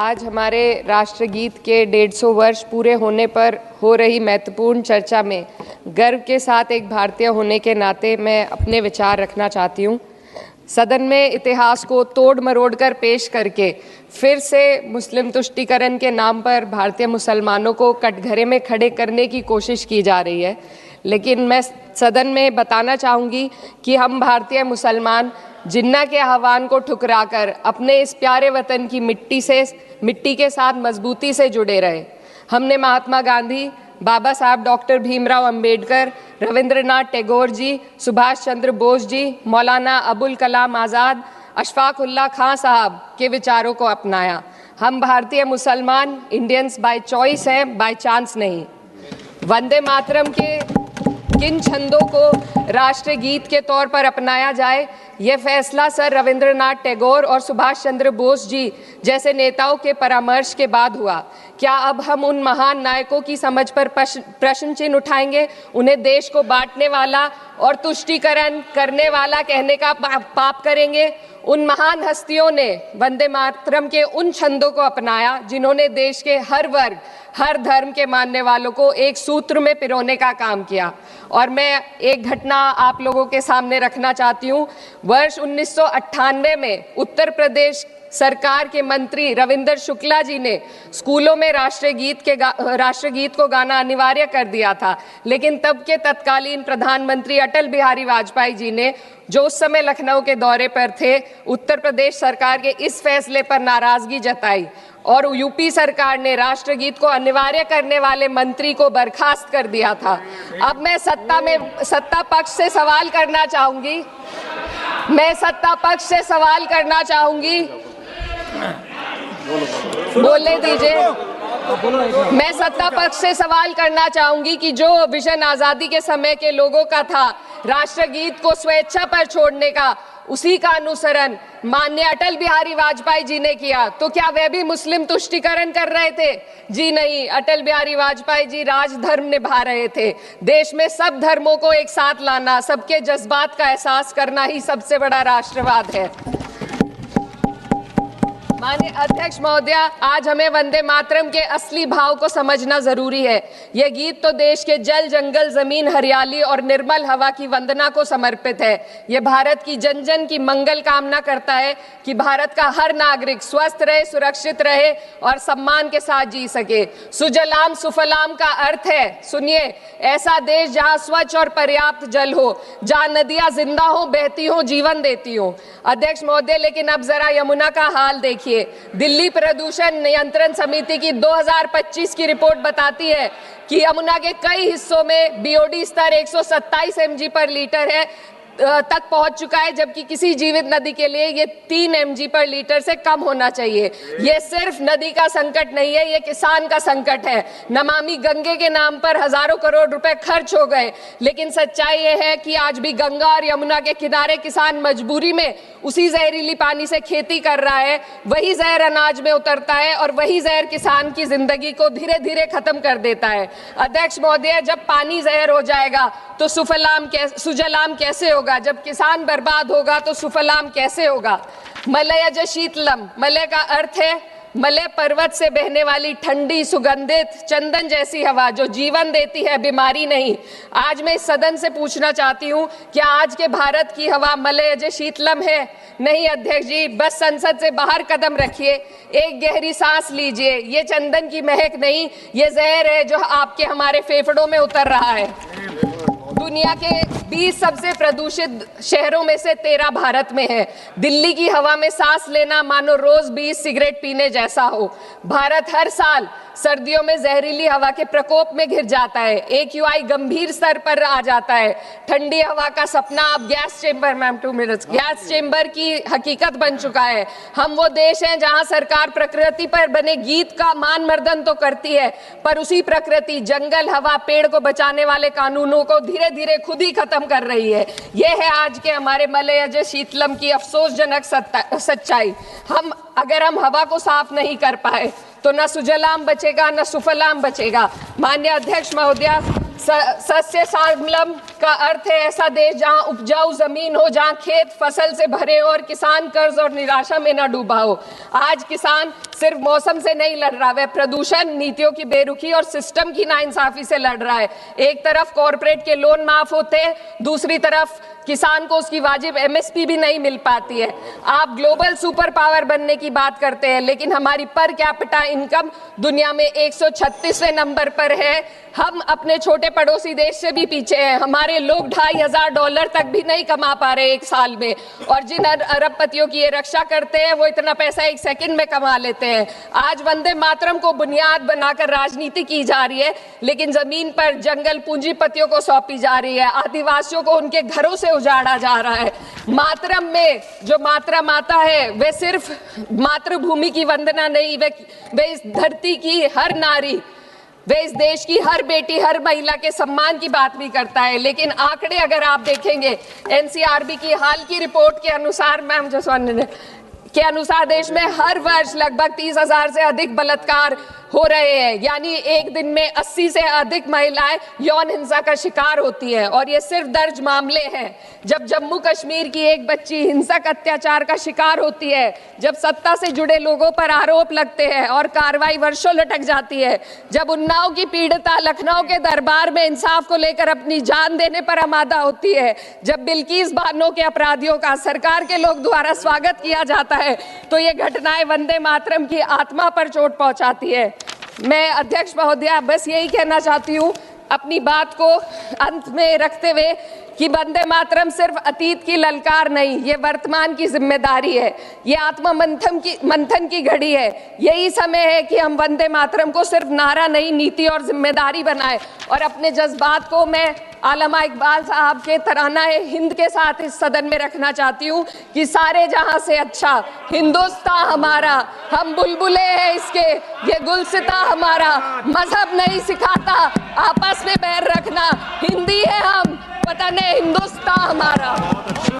आज हमारे राष्ट्रगीत के 150 वर्ष पूरे होने पर हो रही महत्वपूर्ण चर्चा में गर्व के साथ एक भारतीय होने के नाते मैं अपने विचार रखना चाहती हूँ। सदन में इतिहास को तोड़ मरोड़ कर पेश करके फिर से मुस्लिम तुष्टीकरण के नाम पर भारतीय मुसलमानों को कटघरे में खड़े करने की कोशिश की जा रही है। लेकिन मैं सदन में बताना चाहूँगी कि हम भारतीय मुसलमान जिन्ना के आह्वान को ठुकराकर अपने इस प्यारे वतन की मिट्टी के साथ मजबूती से जुड़े रहे। हमने महात्मा गांधी, बाबा साहब डॉक्टर भीमराव अंबेडकर, रविंद्रनाथ टैगोर जी, सुभाष चंद्र बोस जी, मौलाना अबुल कलाम आज़ाद, अशफाक उल्लाह खां साहब के विचारों को अपनाया। हम भारतीय मुसलमान इंडियंस बाय चॉइस हैं, बाय चांस नहीं। वंदे मातरम के किन छंदों को राष्ट्रगीत के तौर पर अपनाया जाए, यह फैसला सर रविंद्रनाथ टैगोर और सुभाष चंद्र बोस जी जैसे नेताओं के परामर्श के बाद हुआ। क्या अब हम उन महान नायकों की समझ पर प्रश्न चिन्ह उठाएंगे? उन्हें देश को बांटने वाला और तुष्टीकरण करने वाला कहने का पाप करेंगे? उन महान हस्तियों ने वंदे मातरम के उन छंदों को अपनाया जिन्होंने देश के हर वर्ग, हर धर्म के मानने वालों को एक सूत्र में पिरोने का काम किया। और मैं एक घटना आप लोगों के सामने रखना चाहती हूँ। वर्ष 1998 में उत्तर प्रदेश सरकार के मंत्री रविंदर शुक्ला जी ने स्कूलों में राष्ट्रगीत को गाना अनिवार्य कर दिया था। लेकिन तब के तत्कालीन प्रधानमंत्री अटल बिहारी वाजपेयी जी ने, जो उस समय लखनऊ के दौरे पर थे, उत्तर प्रदेश सरकार के इस फैसले पर नाराजगी जताई और यूपी सरकार ने राष्ट्रगीत को अनिवार्य करने वाले मंत्री को बर्खास्त कर दिया था। अब मैं सत्ता पक्ष से सवाल करना चाहूंगी। बोलने दीजिए। मैं सत्ता पक्ष से सवाल करना चाहूंगी कि जो विजन आजादी के समय के लोगों का था राष्ट्रगीत को स्वेच्छा पर छोड़ने का, उसी का अनुसरण माननीय अटल बिहारी वाजपेयी जी ने किया, तो क्या वह भी मुस्लिम तुष्टीकरण कर रहे थे? जी नहीं, अटल बिहारी वाजपेयी जी राजधर्म निभा रहे थे। देश में सब धर्मों को एक साथ लाना, सबके जज्बात का एहसास करना ही सबसे बड़ा राष्ट्रवाद है। माननीय अध्यक्ष महोदय, आज हमें वंदे मातरम के असली भाव को समझना जरूरी है। यह गीत तो देश के जल, जंगल, जमीन, हरियाली और निर्मल हवा की वंदना को समर्पित है। यह भारत की जन जन की मंगल कामना करता है कि भारत का हर नागरिक स्वस्थ रहे, सुरक्षित रहे और सम्मान के साथ जी सके। सुजलाम सुफलाम का अर्थ है, सुनिए, ऐसा देश जहाँ स्वच्छ और पर्याप्त जल हो, जहाँ नदियाँ जिंदा हो, बहती हो, जीवन देती हो। अध्यक्ष महोदय, लेकिन अब जरा यमुना का हाल देखिए। दिल्ली प्रदूषण नियंत्रण समिति की 2025 की रिपोर्ट बताती है कि यमुना के कई हिस्सों में बीओडी स्तर 127 mg पर लीटर है तक पहुंच चुका है, जबकि किसी जीवित नदी के लिए ये 3 mg पर लीटर से कम होना चाहिए। ये सिर्फ नदी का संकट नहीं है, ये किसान का संकट है। नमामि गंगे के नाम पर हजारों करोड़ रुपए खर्च हो गए, लेकिन सच्चाई ये है कि आज भी गंगा और यमुना के किनारे किसान मजबूरी में उसी जहरीली पानी से खेती कर रहा है। वही जहर अनाज में उतरता है और वही जहर किसान की जिंदगी को धीरे धीरे खत्म कर देता है। अध्यक्ष महोदय, जब पानी जहर हो जाएगा तो सुजलाम कैसे होगा? जब किसान बर्बाद होगा तो सुफलाम कैसे होगा? मलयज शीतलम, मलय का अर्थ है मलय पर्वत से बहने वाली ठंडी, सुगंधित, चंदन जैसी हवा जो जीवन देती है, बीमारी नहीं। आज मैं इस सदन से पूछना चाहती हूँ, क्या आज के भारत की हवा मलयज शीतलम है? नहीं अध्यक्ष जी, बस संसद से बाहर कदम रखिए, एक गहरी सांस लीजिए। ये चंदन की महक नहीं, ये जहर है जो आपके हमारे फेफड़ों में उतर रहा है। दुनिया के 20 सबसे प्रदूषित शहरों में से 13 भारत में है। दिल्ली की हवा में सांस लेना मानो रोज 20 सिगरेट पीने जैसा हो। भारत हर साल सर्दियों में जहरीली हवा के प्रकोप में घिर जाता है। AQI गंभीर स्तर पर आ जाता है। ठंडी हवा का सपना अब गैस चेंबर की हकीकत बन चुका है। हम वो देश हैं जहां सरकार प्रकृति पर बने गीत का मान मर्दन तो करती है, पर उसी प्रकृति, जंगल, हवा, पेड़ को बचाने वाले कानूनों को धीरे धीरे खुद ही खत्म कर रही है। यह है आज के हमारे मलयज शीतलम की अफसोसजनक सच्चाई। अगर हम हवा को साफ नहीं कर पाए तो न सुजलाम बचेगा, न सुफलाम बचेगा। माननीय अध्यक्ष महोदय, सस्य श्यामलम का अर्थ है ऐसा देश जहां उपजाऊ जमीन हो, जहां खेत फसल से भरे हो और किसान कर्ज और निराशा में न डूबा हो। आज किसान सिर्फ मौसम से नहीं लड़ रहा, वह प्रदूषण, नीतियों की बेरुखी और सिस्टम की नाइंसाफी से लड़ रहा है। एक तरफ कॉर्पोरेट के लोन माफ होते हैं, दूसरी तरफ किसान को उसकी वाजिब एमएसपी भी नहीं मिल पाती है। आप ग्लोबल सुपर पावर बनने की बात करते हैं, लेकिन हमारी पर कैपिटा इनकम दुनिया में 136वें नंबर पर है। हम अपने छोटे पड़ोसी देश से भी पीछे हैं। हमारे लोग $2,500 तक भी नहीं कमा पा रहे एक साल में, और जिन अरबपतियों की ये रक्षा करते हैं वो इतना पैसा एक सेकंड में कमा लेते हैं। आज वंदे मातरम को बुनियाद बनाकर राजनीति की जा रही है, लेकिन जमीन पर जंगल पूंजीपतियों को सौंपी जा रही है। आदिवासियों को उनके घरों से उजाड़ा जा रहा है। मातरम में जो मात्रा माता है वह सिर्फ मातृभूमि की वंदना नहीं, वे इस धरती की हर नारी, वे इस देश की हर बेटी, हर महिला के सम्मान की बात भी करता है। लेकिन आंकड़े अगर आप देखेंगे, एनसीआरबी की हाल की रिपोर्ट के अनुसार, मैम जसवंत के अनुसार देश में हर वर्ष लगभग 30,000 से अधिक बलात्कार हो रहे हैं। यानी एक दिन में 80 से अधिक महिलाएं यौन हिंसा का शिकार होती है, और ये सिर्फ दर्ज मामले हैं। जब जम्मू कश्मीर की एक बच्ची हिंसक अत्याचार का शिकार होती है, जब सत्ता से जुड़े लोगों पर आरोप लगते हैं और कार्रवाई वर्षों लटक जाती है, जब उन्नाव की पीड़िता लखनऊ के दरबार में इंसाफ को लेकर अपनी जान देने पर आमादा होती है, जब बिल्किस बानो के अपराधियों का सरकार के लोग द्वारा स्वागत किया जाता है, तो ये घटनाएं वंदे मातरम की आत्मा पर चोट पहुंचाती है। मैं अध्यक्ष महोदया बस यही कहना चाहती हूँ अपनी बात को अंत में रखते हुए कि वंदे मातरम सिर्फ अतीत की ललकार नहीं, ये वर्तमान की जिम्मेदारी है। ये आत्मा मंथन की घड़ी है। यही समय है कि हम वंदे मातरम को सिर्फ नारा नहीं, नीति और जिम्मेदारी बनाएं। और अपने जज्बात को मैं आलमा इकबाल साहब के तराना हिंद के साथ इस सदन में रखना चाहती हूँ कि सारे जहां से अच्छा हिंदुस्तान हमारा, हम बुलबुले हैं इसके, ये गुलसिता हमारा, मजहब नहीं सिखाता आपस में बैर रखना, हिंदी है हम, वतन है हिंदुस्तान हमारा।